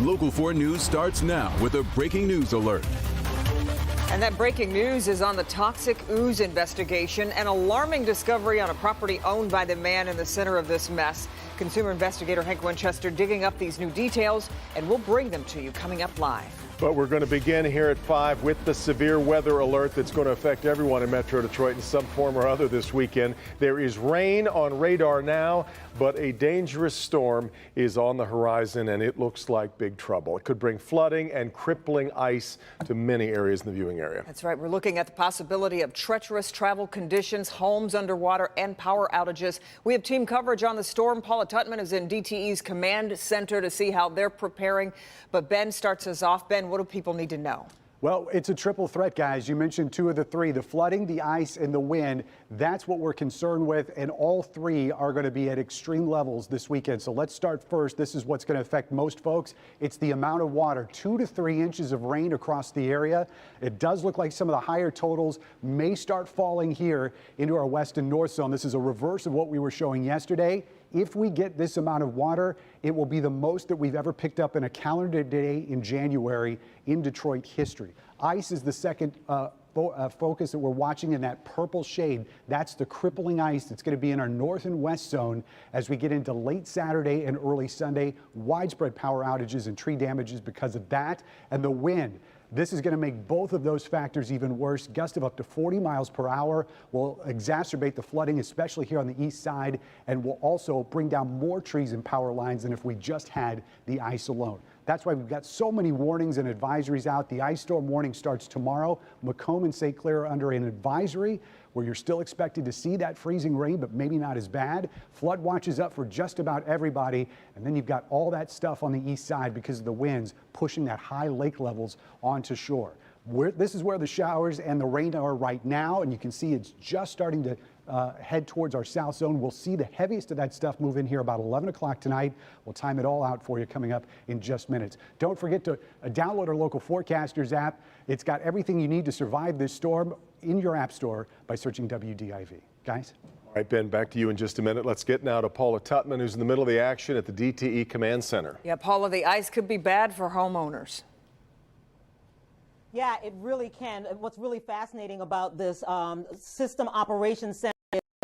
Local 4 News starts now with a breaking news alert. And that breaking news is on the toxic ooze investigation. An alarming discovery on a property owned by the man in the center of this mess. Consumer investigator Hank Winchester digging up these new details, and we'll bring them to you coming up live. But we're going to begin here at 5 with the severe weather alert that's going to affect everyone in Metro Detroit in some form or other this weekend. There is rain on radar now, but a dangerous storm is on the horizon, and it looks like big trouble. It could bring flooding and crippling ice to many areas in the viewing area. That's right. We're looking at the possibility of treacherous travel conditions, homes underwater, and power outages. We have team coverage on the storm. Paula Tutman is in DTE's command center to see how they're preparing. But Ben starts us off. Ben, what do people need to know? Well, it's a triple threat, guys. You mentioned two of the three, the flooding, the ice, and the wind. That's what we're concerned with, and all three are going to be at extreme levels this weekend. So let's start first. This is what's going to affect most folks. It's the amount of water, 2 to 3 inches of rain across the area. It does look like some of the higher totals may start falling here into our west and north zone. This is a reverse of what we were showing yesterday. If we get this amount of water, it will be the most that we've ever picked up in a calendar day in January in Detroit history. Ice is the second focus that we're watching in that purple shade. That's the crippling ice that's going to be in our north and west zone as we get into late Saturday and early Sunday. Widespread power outages and tree damages because of that, and the wind. This is going to make both of those factors even worse. Gusts of up to 40 miles per hour will exacerbate the flooding, especially here on the east side, and will also bring down more trees and power lines than if we just had the ice alone. That's why we've got so many warnings and advisories out. The ice storm warning starts tomorrow. Macomb and St. Clair are under an advisory where you're still expected to see that freezing rain, but maybe not as bad. Flood watch is up for just about everybody. And then you've got all that stuff on the east side because of the winds pushing that high lake levels onto shore. This is where the showers and the rain are right now, and you can see it's just starting to head towards our south zone. We'll see the heaviest of that stuff move in here about 11 o'clock tonight. We'll time it all out for you coming up in just minutes. Don't forget to download our local forecasters app. It's got everything you need to survive this storm in your app store by searching WDIV. Guys? All right, Ben, back to you in just a minute. Let's get now to Paula Tutman, who's in the middle of the action at the DTE Command Center. Yeah, Paula, the ice could be bad for homeowners. Yeah, it really can. What's really fascinating about this system operations center,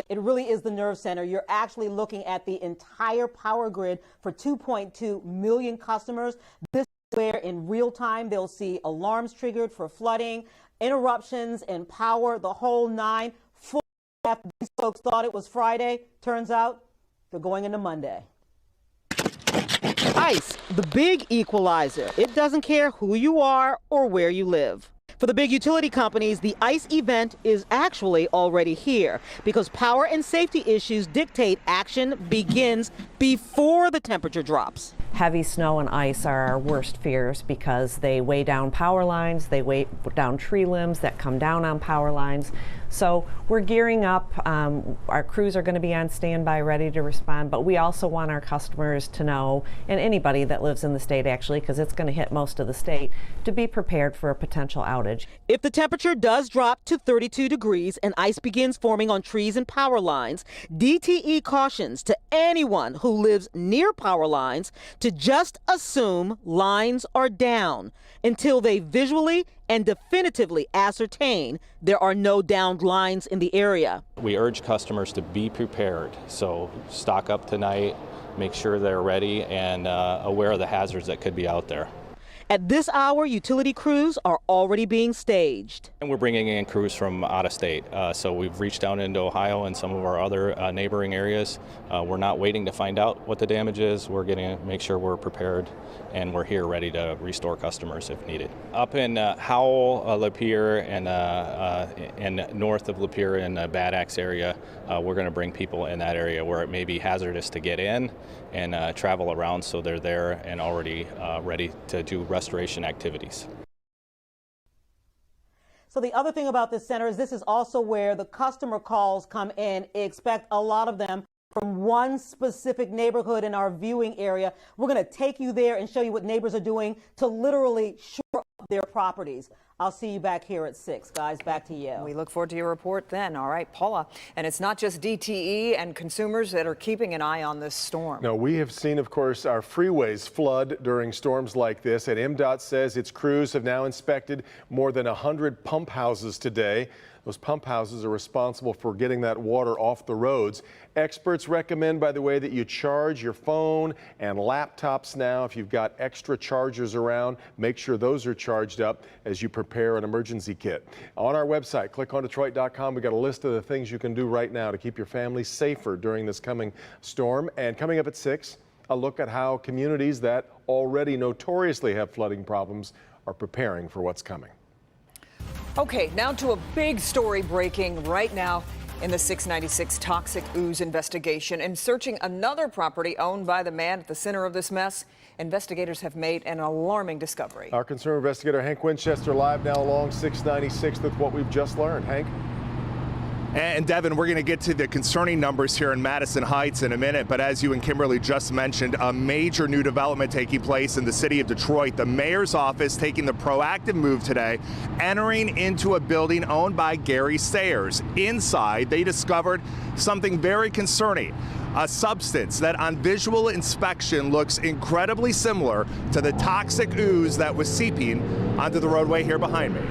it really is the nerve center. You're actually looking at the entire power grid for 2.2 million customers. This is where in real time they'll see alarms triggered for flooding, interruptions in power, the whole nine. Full after these folks thought it was Friday, turns out they're going into Monday. ICE, the big equalizer. It doesn't care who you are or where you live. For the big utility companies, the ICE event is actually already here because power and safety issues dictate action begins before the temperature drops. Heavy snow and ice are our worst fears because they weigh down power lines, they weigh down tree limbs that come down on power lines. So we're gearing up. Our crews are going to be on standby ready to respond, but we also want our customers to know, and anybody that lives in the state actually, because it's going to hit most of the state, to be prepared for a potential outage. If the temperature does drop to 32 degrees and ice begins forming on trees and power lines, DTE cautions to anyone who lives near power lines to just assume lines are down until they visually and definitively ascertain there are no downed lines in the area. We urge customers to be prepared, so stock up tonight, make sure they're ready and aware of the hazards that could be out there. At this hour, utility crews are already being staged. And we're bringing in crews from out of state, so we've reached down into Ohio and some of our other neighboring areas. We're not waiting to find out what the damage is. We're going to make sure we're prepared and we're here ready to restore customers if needed. Up in Howell, Lapeer, and north of Lapeer in the Bad Axe area, we're going to bring people in that area where it may be hazardous to get in and travel around, so they're there and already ready to do restoration activities. So the other thing about this center is this is also where the customer calls come in. Expect a lot of them from one specific neighborhood in our viewing area. We're going to take you there and show you what neighbors are doing to literally shore up their properties. I'll see you back here at 6. Guys, back to you. We look forward to your report then. All right, Paula. And it's not just DTE and consumers that are keeping an eye on this storm. No, we have seen, of course, our freeways flood during storms like this. And MDOT says its crews have now inspected more than 100 pump houses today. Those pump houses are responsible for getting that water off the roads. Experts recommend, by the way, that you charge your phone and laptops now. If you've got extra chargers around, make sure those are charged up as you prepare an emergency kit. On our website, clickondetroit.com, we got a list of the things you can do right now to keep your family safer during this coming storm. And coming up at 6, a look at how communities that already notoriously have flooding problems are preparing for what's coming. Okay, now to a big story breaking right now in the 696 toxic ooze investigation. In searching another property owned by the man at the center of this mess, investigators have made an alarming discovery. Our concerned investigator Hank Winchester live now along 696 with what we've just learned. Hank? And Devin, we're going to get to the concerning numbers here in Madison Heights in a minute, but as you and Kimberly just mentioned, a major new development taking place in the city of Detroit. The mayor's office taking the proactive move today, entering into a building owned by Gary Sayers. Inside, they discovered something very concerning. A substance that on visual inspection looks incredibly similar to the toxic ooze that was seeping onto the roadway here behind me.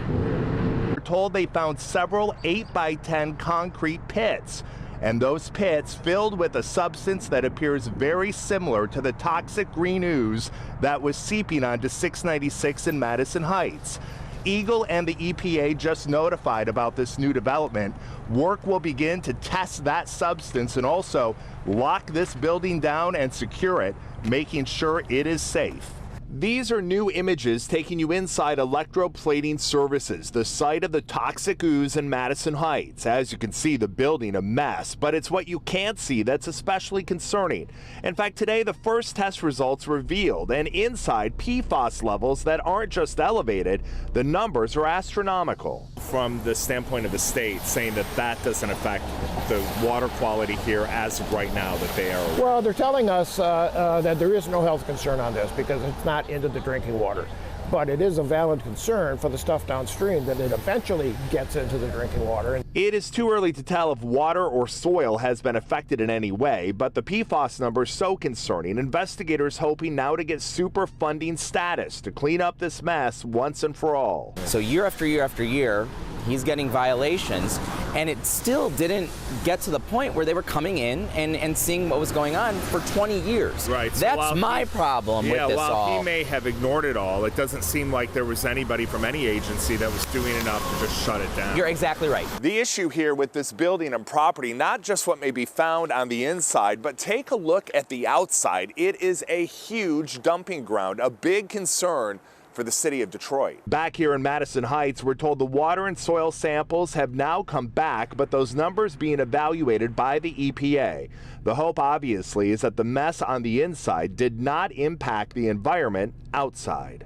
Told they found several 8x10 concrete pits, and those pits filled with a substance that appears very similar to the toxic green ooze that was seeping onto 696 in Madison Heights. Eagle and the EPA just notified about this new development. Work will begin to test that substance and also lock this building down and secure it, making sure it is safe. These are new images taking you inside Electroplating Services, the site of the toxic ooze in Madison Heights. As you can see, the building a mess, but it's what you can't see that's especially concerning. In fact, today the first test results revealed, and inside PFAS levels that aren't just elevated, the numbers are astronomical. From the standpoint of the state, saying that that doesn't affect the water quality here as of right now, that they are... Well, they're telling us that there is no health concern on this because it's not into the drinking water. But it is a valid concern for the stuff downstream that it eventually gets into the drinking water. It is too early to tell if water or soil has been affected in any way, but the PFAS number is so concerning. Investigators hoping now to get super funding status to clean up this mess once and for all. So year after year after year, he's getting violations, and it still didn't get to the point where they were coming in and seeing what was going on for 20 years. Right. So that's my problem with this while all. He may have ignored it all, it doesn't seem like there was anybody from any agency that was doing enough to just shut it down. You're exactly right. The issue here with this building and property, not just what may be found on the inside, but take a look at the outside. It is a huge dumping ground, a big concern for the city of Detroit. Back here in Madison Heights, we're told the water and soil samples have now come back, but those numbers being evaluated by the EPA. The hope, obviously, is that the mess on the inside did not impact the environment outside.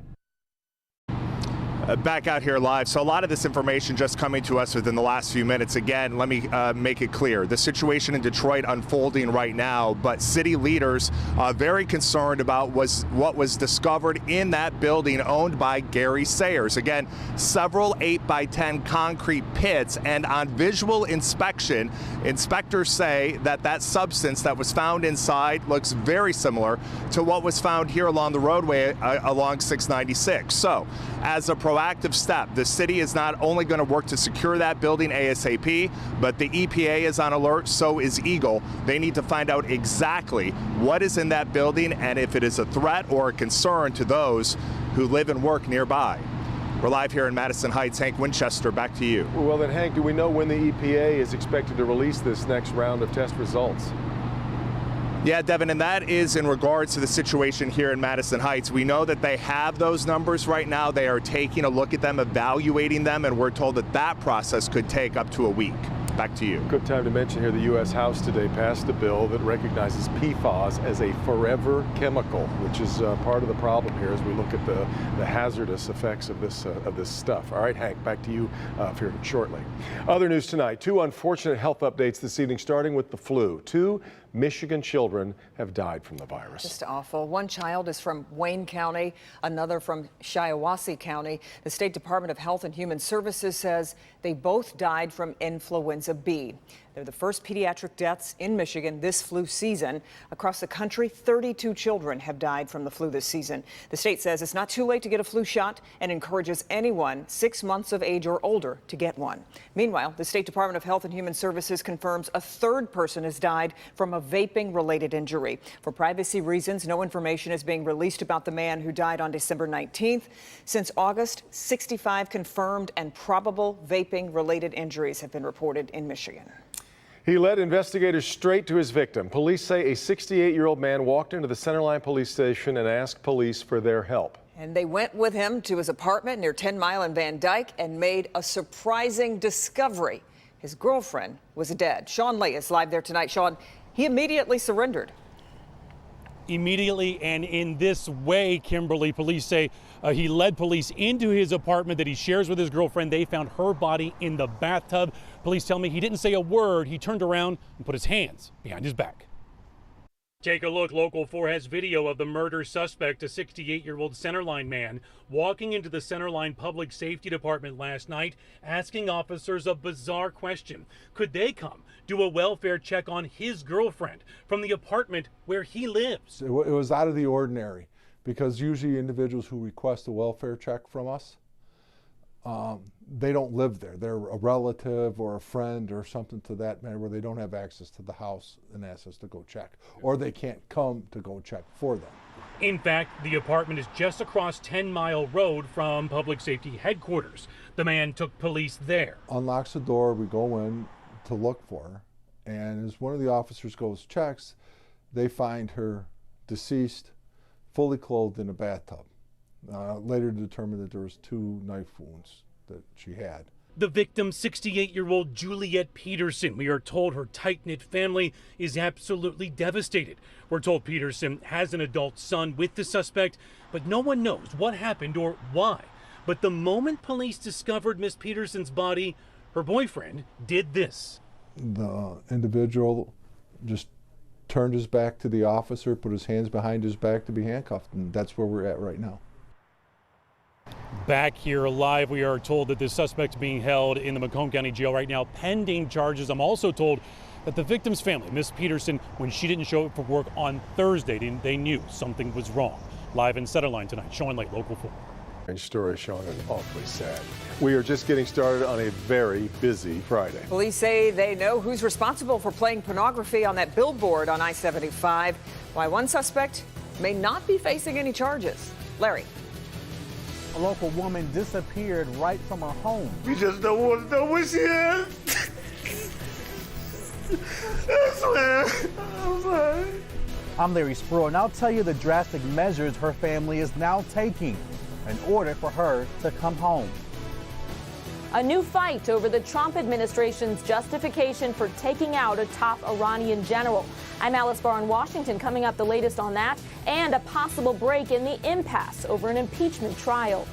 Back out here live. So a lot of this information just coming to us within the last few minutes. Again, let me make it clear. The situation in Detroit unfolding right now, but city leaders are very concerned about what was discovered in that building owned by Gary Sayers. Again, several 8x10 concrete pits, and on visual inspection, inspectors say that that substance that was found inside looks very similar to what was found here along the roadway along 696. So, as a proactive step, the city is not only going to work to secure that building ASAP, but the EPA is on alert, so is Eagle. They need to find out exactly what is in that building and if it is a threat or a concern to those who live and work nearby. We're live here in Madison Heights. Hank Winchester, back to you. Well then, Hank, do we know when the EPA is expected to release this next round of test results? Yeah, Devin, and that is in regards to the situation here in Madison Heights. We know that they have those numbers right now. They are taking a look at them, evaluating them, and we're told that that process could take up to a week. Back to you. Good time to mention here the U.S. House today passed a bill that recognizes PFAS as a forever chemical, which is part of the problem here as we look at the hazardous effects of this stuff. All right, Hank, back to you here shortly. Other news tonight, two unfortunate health updates this evening, starting with the flu. Two Michigan children have died from the virus. Just awful. One child is from Wayne County, another from Shiawassee County. The State Department of Health and Human Services says they both died from influenza B. They're the first pediatric deaths in Michigan this flu season. Across the country, 32 children have died from the flu this season. The state says it's not too late to get a flu shot and encourages anyone 6 months of age or older to get one. Meanwhile, the State Department of Health and Human Services confirms a third person has died from a vaping-related injury. For privacy reasons, no information is being released about the man who died on December 19th. Since August, 65 confirmed and probable vaping-related injuries have been reported in Michigan. He led investigators straight to his victim. Police say a 68-year-old man walked into the Centerline police station and asked police for their help. And they went with him to his apartment near 10 Mile and Van Dyke and made a surprising discovery. His girlfriend was dead. Sean Lee is live there tonight. Sean, he immediately surrendered. Immediately and in this way, Kimberly, police say he led police into his apartment that he shares with his girlfriend. They found her body in the bathtub. Police tell me he didn't say a word. He turned around and put his hands behind his back. Take a look. Local 4 has video of the murder suspect, a 68-year-old Centerline man, walking into the Centerline Public Safety Department last night, asking officers a bizarre question. Could they come do a welfare check on his girlfriend from the apartment where he lives? It was out of the ordinary, because usually individuals who request a welfare check from us, they don't live there. They're a relative or a friend or something to that matter where they don't have access to the house and ask us to go check, or they can't come to go check for them. In fact, the apartment is just across 10 Mile Road from public safety headquarters. The man took police there. Unlocks the door, we go in to look for her, and as one of the officers goes checks, they find her deceased, fully clothed in a bathtub. Later determined that there was 2 knife wounds that she had. The victim, 68-year-old Juliet Peterson. We are told her tight-knit family is absolutely devastated. We're told Peterson has an adult son with the suspect, but no one knows what happened or why. But the moment police discovered Miss Peterson's body, her boyfriend did this. The individual just turned his back to the officer, put his hands behind his back to be handcuffed, and that's where we're at right now. Back here live, we are told that the suspect being held in the Macomb County Jail right now pending charges. I'm also told that the victim's family, Miss Peterson, when she didn't show up for work on Thursday, they knew something was wrong. Live in Centerline tonight, Sean Lake, Local 4. Strange story, Sean, and awfully sad. We are just getting started on a very busy Friday. Police say they know who's responsible for playing pornography on that billboard on I-75. Why one suspect may not be facing any charges. Larry. A local woman disappeared right from her home. We just don't want to know where she is. I swear. I'm sorry. I'm Larry Spruill, and I'll tell you the drastic measures her family is now taking in order for her to come home. A new fight over the Trump administration's justification for taking out a top Iranian general. I'm Alice Barr in Washington. Coming up, the latest on that and a possible break in the impasse over an impeachment trial.